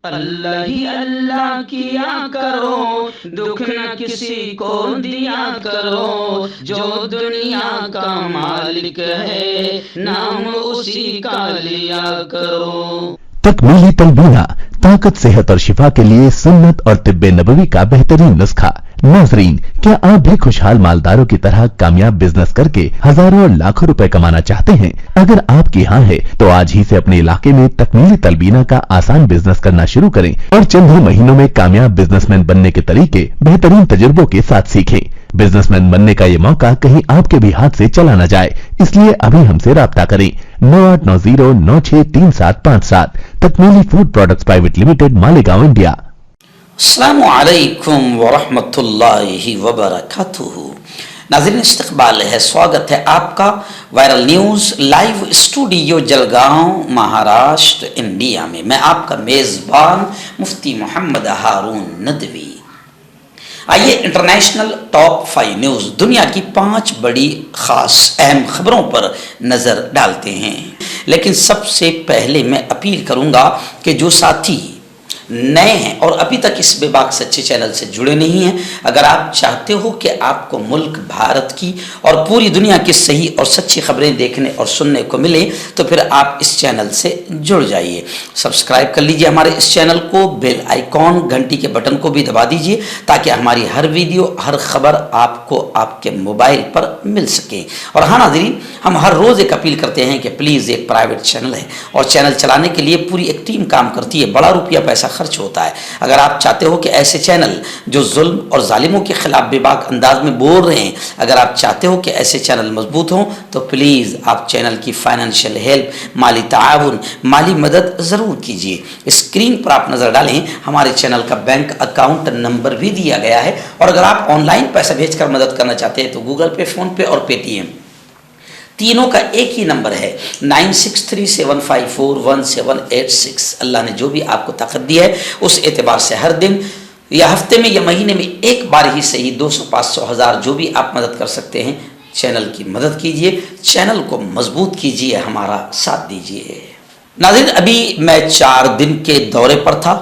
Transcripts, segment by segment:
اللہ ہی اللہ کیا کرو، دکھ نہ کسی کو دیا کرو، جو دنیا کا مالک ہے نام اسی کا لیا کرو۔ تکمیلی تلبینہ طاقت، صحت اور شفا کے لیے سنت اور طب نبوی کا بہترین نسخہ۔ ناظرین، کیا آپ بھی خوشحال مالداروں کی طرح کامیاب بزنس کر کے ہزاروں اور لاکھوں روپے کمانا چاہتے ہیں؟ اگر آپ کی ہاں ہے تو آج ہی سے اپنے علاقے میں تکمیلی تلبینہ کا آسان بزنس کرنا شروع کریں اور چند ہی مہینوں میں کامیاب بزنس مین بننے کے طریقے بہترین تجربوں کے ساتھ سیکھیں۔ بزنس مین بننے کا یہ موقع کہیں آپ کے بھی ہاتھ سے چلا نہ جائے، اس لیے ابھی ہم سے رابطہ کریں۔ 9890963757 تکمیلی food products private limited, Malegaon, India. السلام علیکم ورحمۃ اللہ وبرکاتہ۔ ناظرین، استقبال ہے، سواگت ہے آپ کا viral news live studio Jalgaon, Maharashtra, India میں۔ میں آپ کا میزبان مفتی محمد ہارون ندوی۔ آئیے انٹرنیشنل ٹاپ 5 نیوز، دنیا کی 5 بڑی خاص اہم خبروں پر نظر ڈالتے ہیں۔ لیکن سب سے پہلے میں اپیل کروں گا کہ جو ساتھی نئے ہیں اور ابھی تک اس بے باک سچے چینل سے جڑے نہیں ہیں، اگر آپ چاہتے ہو کہ آپ کو ملک بھارت کی اور پوری دنیا کی صحیح اور سچی خبریں دیکھنے اور سننے کو ملے تو پھر آپ اس چینل سے جڑ جائیے۔ سبسکرائب کر لیجئے ہمارے اس چینل کو، بیل آئیکن گھنٹی کے بٹن کو بھی دبا دیجئے تاکہ ہماری ہر ویڈیو، ہر خبر آپ کو آپ کے موبائل پر مل سکے۔ اور ہاں ناظرین، ہم ہر روز ایک اپیل کرتے ہیں کہ پلیز، ایک پرائیویٹ چینل ہے اور چینل چلانے کے لیے پوری ایک ٹیم کام کرتی ہے، بڑا روپیہ پیسہ خرچ ہوتا ہے۔ اگر آپ چاہتے ہو کہ ایسے چینل جو ظلم اور ظالموں کے خلاف بے باک انداز میں بول رہے ہیں، اگر آپ چاہتے ہو کہ ایسے چینل مضبوط ہوں تو پلیز آپ چینل کی فائنینشیل ہیلپ، مالی تعاون، مالی مدد ضرور کیجیے۔ اسکرین پر آپ نظر ڈالیں، ہمارے چینل کا بینک اکاؤنٹ نمبر بھی دیا گیا ہے، اور اگر آپ آن لائن پیسہ بھیج کر مدد کرنا چاہتے ہیں تو گوگل پے، فون پے اور پے ٹی ایم تینوں کا ایک ہی نمبر ہے، 9637541786۔ اللہ نے جو بھی آپ کو طاقت دی ہے اس اعتبار سے ہر دن یا ہفتے میں یا مہینے میں ایک بار ہی صحیح 200، 500، 1000 جو بھی آپ مدد کر سکتے ہیں، چینل کی مدد کیجئے، چینل کو مضبوط کیجئے، ہمارا ساتھ دیجئے۔ ناظرین، ابھی میں 4 دن کے دورے پر تھا،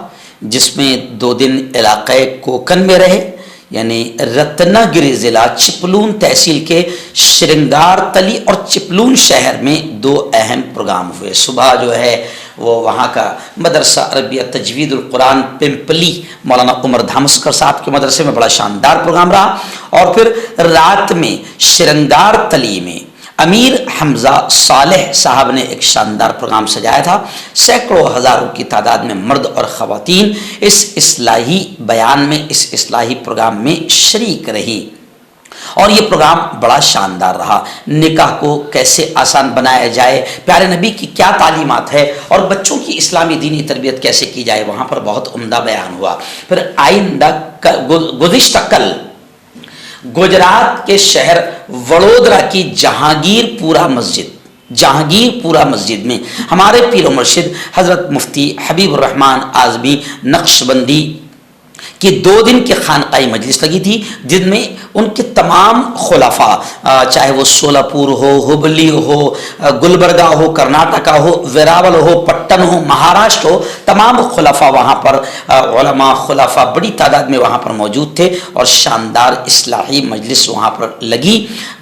جس میں 2 دن علاقے کوکن میں رہے، یعنی رتنا گری ضلع چپلون تحصیل کے شرنگار تلی اور چپلون شہر میں 2 اہم پروگرام ہوئے۔ صبح جو ہے وہ وہاں کا مدرسہ عربیہ تجوید القرآن پمپلی مولانا عمر دھامسکر صاحب کے مدرسے میں بڑا شاندار پروگرام رہا، اور پھر رات میں شرنگار تلی میں امیر حمزہ صالح صاحب نے ایک شاندار پروگرام سجایا تھا۔ سینکڑوں ہزاروں کی تعداد میں مرد اور خواتین اس اصلاحی بیان میں، اس اصلاحی پروگرام میں شریک رہی، اور یہ پروگرام بڑا شاندار رہا۔ نکاح کو کیسے آسان بنایا جائے، پیارے نبی کی کیا تعلیمات ہے، اور بچوں کی اسلامی دینی تربیت کیسے کی جائے، وہاں پر بہت عمدہ بیان ہوا۔ پھر آئندہ گزشتہ کل گجرات کے شہر وڑودرا کی جہانگیر پورہ مسجد میں ہمارے پیر و مرشد حضرت مفتی حبیب الرحمان اعظمی نقشبندی کی 2 دن کی خانقاہی مجلس لگی تھی، جن میں ان کے تمام خلفاء، چاہے وہ سولاپور ہو، ہبلی ہو، گلبرگہ ہو، کرناٹکا ہو، ویراول ہو، پٹن ہو، مہاراشٹر ہو، تمام خلفاء وہاں پر، علماء خلفاء بڑی تعداد میں وہاں پر موجود تھے، اور شاندار اصلاحی مجلس وہاں پر لگی۔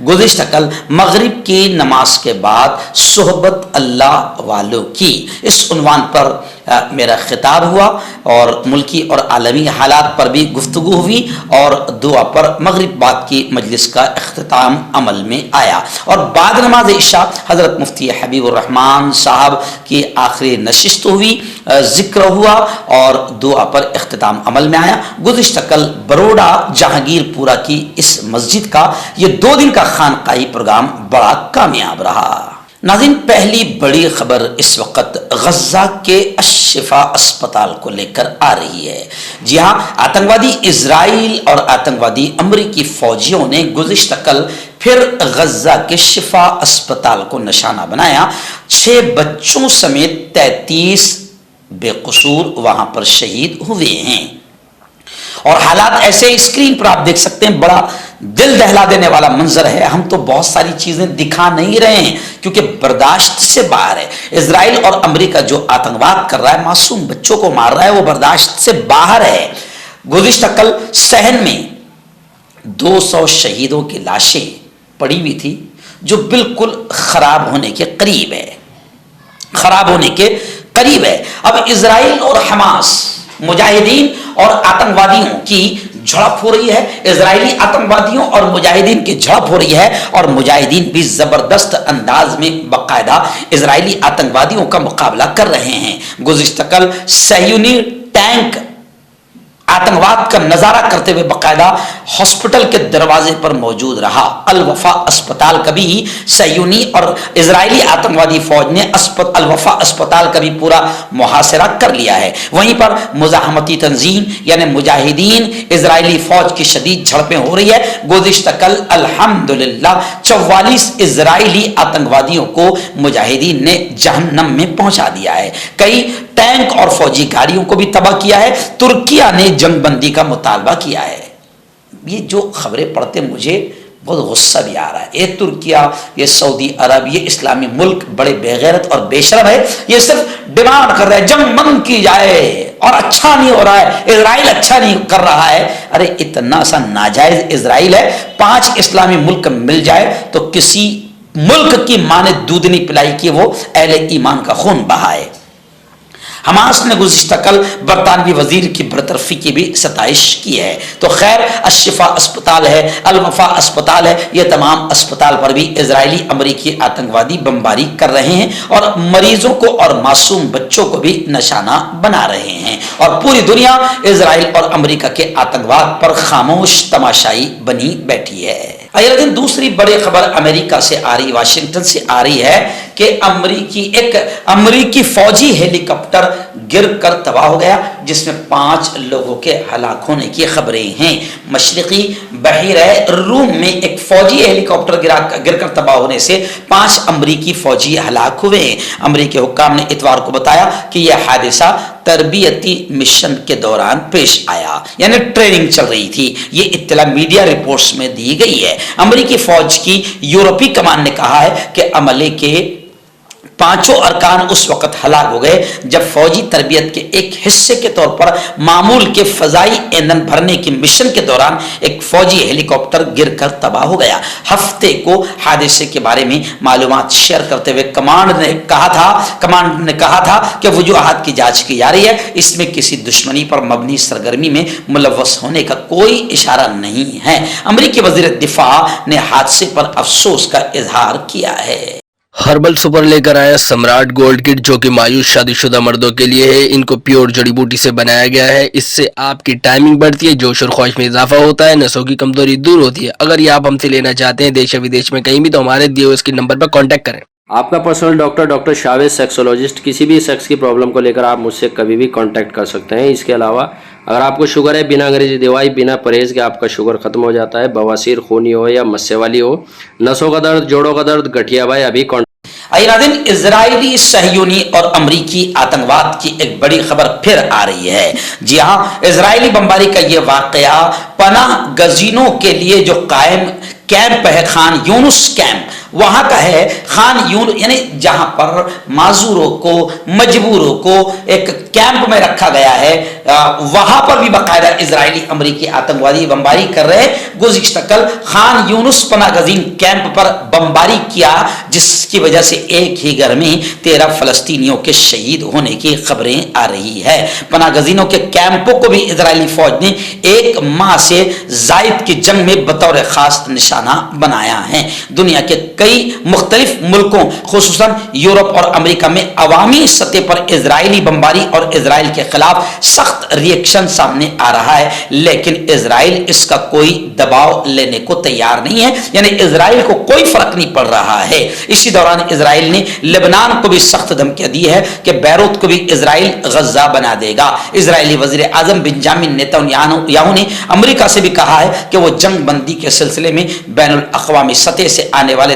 گزشتہ کل مغرب کی نماز کے بعد صحبت اللہ والوں کی، اس عنوان پر میرا خطاب ہوا، اور ملکی اور عالمی حالات پر بھی گفتگو ہوئی، اور دعا پر مغرب بعد کی مجلس کا اختتام عمل میں آیا، اور بعد نماز عشاء حضرت مفتی حبیب الرحمان صاحب کی آخری نشست ہوئی، ذکر ہوا، اور دعا پر اختتام عمل میں آیا۔ گزشتہ کل بروڈا جہانگیر پورہ کی اس مسجد کا یہ 2 دن کا خانقاہی پروگرام بڑا کامیاب رہا۔ ناظرین، پہلی بڑی خبر اس وقت غزہ کے الشفا اسپتال کو لے کر آ رہی ہے۔ جی ہاں، آتنکوادی اسرائیل اور آتنکوادی امریکی فوجیوں نے گزشتہ کل پھر غزہ کے شفا اسپتال کو نشانہ بنایا۔ 6 بچوں سمیت 33 بے قصور وہاں پر شہید ہوئے ہیں، اور حالات ایسے اسکرین پر آپ دیکھ سکتے ہیں، بڑا دل دہلا دینے والا منظر ہے. ہم تو بہت ساری چیزیں دکھا نہیں رہے ہیں کیونکہ برداشت سے باہر ہے. اسرائیل اور امریکہ جو آتنکواد کر رہا ہے, معصوم بچوں کو مار رہا ہے, وہ برداشت سے باہر ہے. گزشتہ کل صحن میں 200 شہیدوں کی لاشیں پڑی ہوئی تھی جو بالکل خراب ہونے کے قریب ہے, خراب ہونے کے قریب ہے. اب اسرائیل اور حماس, مجاہدین اور آتنکوادیوں کی جھڑپ ہو رہی ہے. اسرائیلی آتنکوادیوں اور مجاہدین کی جھڑپ ہو رہی ہے, اور مجاہدین بھی زبردست انداز میں باقاعدہ اسرائیلی آتنکوادیوں کا مقابلہ کر رہے ہیں. گزشتہ کل صہیونی ٹینک آتنکواد کا نظارہ کرتے ہوئے باقاعدہ ہاسپٹل کے دروازے پر موجود رہا. الوفا اسپتال کا بھی صہیونی اور اسرائیلی آتنکوادی فوج نے الوفا اسپتال کا بھی پورا محاصرہ کر لیا ہے. وہیں پر مزاحمتی تنظیم یعنی مجاہدین اسرائیلی فوج کی شدید جھڑپیں ہو رہی ہے. گزشتہ کل الحمدللہ 44 اسرائیلی آتنکوادیوں کو مجاہدین نے جہنم میں پہنچا دیا ہے. کئی ٹینک اور فوجی گاڑیوں کو بھی تباہ کیا ہے. ترکیہ نے جنگ بندی کا مطالبہ کیا ہے. یہ جو خبریں پڑھتے مجھے بہت غصہ بھی آ رہا ہے. یہ ترکیہ, یہ سعودی عرب, یہ اسلامی ملک بڑے بے غیرت اور بے شرم ہے. یہ صرف ڈیمانڈ کر رہے ہیں جنگ بند کی جائے, اور اچھا نہیں ہو رہا ہے, اسرائیل اچھا نہیں کر رہا ہے. ارے اتنا سا ناجائز اسرائیل ہے. 5 اسلامی ملک مل جائے تو کسی ملک کی ماں نے دودھ نہیں پلائی کہ وہ اہل ایمان کا خون بہائے. حماس نے گزشتہ کل برطانوی وزیر کی برطرفی کی بھی ستائش کی ہے. تو خیر, الشفا اسپتال ہے, الوفا اسپتال ہے, یہ تمام اسپتال پر بھی اسرائیلی امریکی آتنکوادی بمباری کر رہے ہیں اور مریضوں کو اور معصوم بچوں کو بھی نشانہ بنا رہے ہیں. اور پوری دنیا اسرائیل اور امریکہ کے آتنکواد پر خاموش تماشائی بنی بیٹھی ہے. اگلے دن دوسری بڑی خبر امریکہ سے آ رہی, واشنگٹن سے آ رہی ہے کہ ایک امریکی فوجی ہیلی کاپٹر گر کر تباہ ہو گیا, جس میں 5 لوگوں کے ہلاک ہونے کی خبریں ہیں. مشرقی بحیرہ روم میں ایک فوجی ہیلی کاپٹر گر کر تباہ ہونے سے 5 امریکی فوجی ہلاک ہوئے ہیں. امریکی حکام نے اتوار کو بتایا کہ یہ حادثہ تربیتی مشن کے دوران پیش آیا, یعنی ٹریننگ چل رہی تھی. یہ اطلاع میڈیا رپورٹس میں دی گئی ہے. امریکی فوج کی یورپی کمان نے کہا ہے کہ عملے کے 5 ارکان اس وقت ہلاک ہو گئے جب فوجی تربیت کے ایک حصے کے طور پر معمول کے فضائی ایندھن بھرنے کی مشن کے دوران ایک فوجی ہیلی کاپٹر گر کر تباہ ہو گیا. ہفتے کو حادثے کے بارے میں معلومات شیئر کرتے ہوئے کمانڈ نے کہا تھا کہ وجوہات کی جانچ کی جا رہی ہے. اس میں کسی دشمنی پر مبنی سرگرمی میں ملوث ہونے کا کوئی اشارہ نہیں ہے. امریکی وزیر دفاع نے حادثے پر افسوس کا اظہار کیا ہے. ہربل سپر لے کر آیا سمراٹ گولڈ کٹ, جو کہ مایوس شادی شدہ مردوں کے لیے ہے. ان کو پیور جڑی بوٹی سے بنایا گیا ہے. اس سے آپ کی ٹائمنگ بڑھتی ہے, جوش اور خواہش میں اضافہ ہوتا ہے, نسوں کی کمزوری دور ہوتی ہے. اگر یہ آپ ہم سے لینا چاہتے ہیں دیش و ودیش میں کہیں بھی, تو ہمارے دیے ہوئے اس کے نمبر پر کانٹیکٹ کریں. آپ کا پرسنل ڈاکٹر شاویز سیکسولوجسٹ, کسی بھی سیکس کی پرابلم کو لے کر آپ مجھ سے کبھی بھی کانٹیکٹ کر سکتے ہیں. اس کے علاوہ اگر آپ کو شوگر ہے, بنا انگریزی دوائی, بنا پرہیز کے آپ کا شوگر ختم ہو جاتا ہے, بواسیر خونی ہو یا مسے والی ہو, نسوں کا درد, جوڑوں کا درد, گٹھیا بھائی, ابھی دن اسرائیلی صہیونی اور امریکی آتنکواد کی ایک بڑی خبر پھر آ رہی ہے. جی ہاں, اسرائیلی بمباری کا یہ واقعہ پناہ گزینوں کے لیے جو قائم کیمپ ہے, خان یونس کیمپ, وہاں کا ہے. خان یونس یعنی جہاں پر معذوروں کو, مجبوروں کو ایک کیمپ میں رکھا گیا ہے, وہاں پر بھی باقاعدہ اسرائیلی امریکی آتنکوادی بمباری کر رہے. گزشتہ کل خان یونس پناہ گزین کیمپ پر بمباری کیا, جس کی وجہ سے ایک ہی گھر میں 13 فلسطینیوں کے شہید ہونے کی خبریں آ رہی ہے. پناہ گزینوں کے کیمپوں کو بھی اسرائیلی فوج نے 1 ماہ سے زائد کی جنگ میں بطور خاص نشانہ بنایا ہے. دنیا کے کئی مختلف ملکوں خصوصاً یورپ اور امریکہ میں عوامی سطح پر اسرائیلی بمباری اور اسرائیل کے خلاف سخت ری ایکشن سامنے آ رہا ہے, لیکن اسرائیل اس کا کوئی دباؤ لینے کو تیار نہیں ہے. یعنی اسرائیل کو کوئی فرق نہیں پڑ رہا ہے. اسی دوران اسرائیل نے لبنان کو بھی سخت دھمکیاں دی ہے کہ بیروت کو بھی اسرائیل غزہ بنا دے گا. اسرائیلی وزیر اعظم بنجامن نیتنیاہو نے امریکہ سے بھی کہا ہے کہ وہ جنگ بندی کے سلسلے میں بین الاقوامی سطح سے آنے والے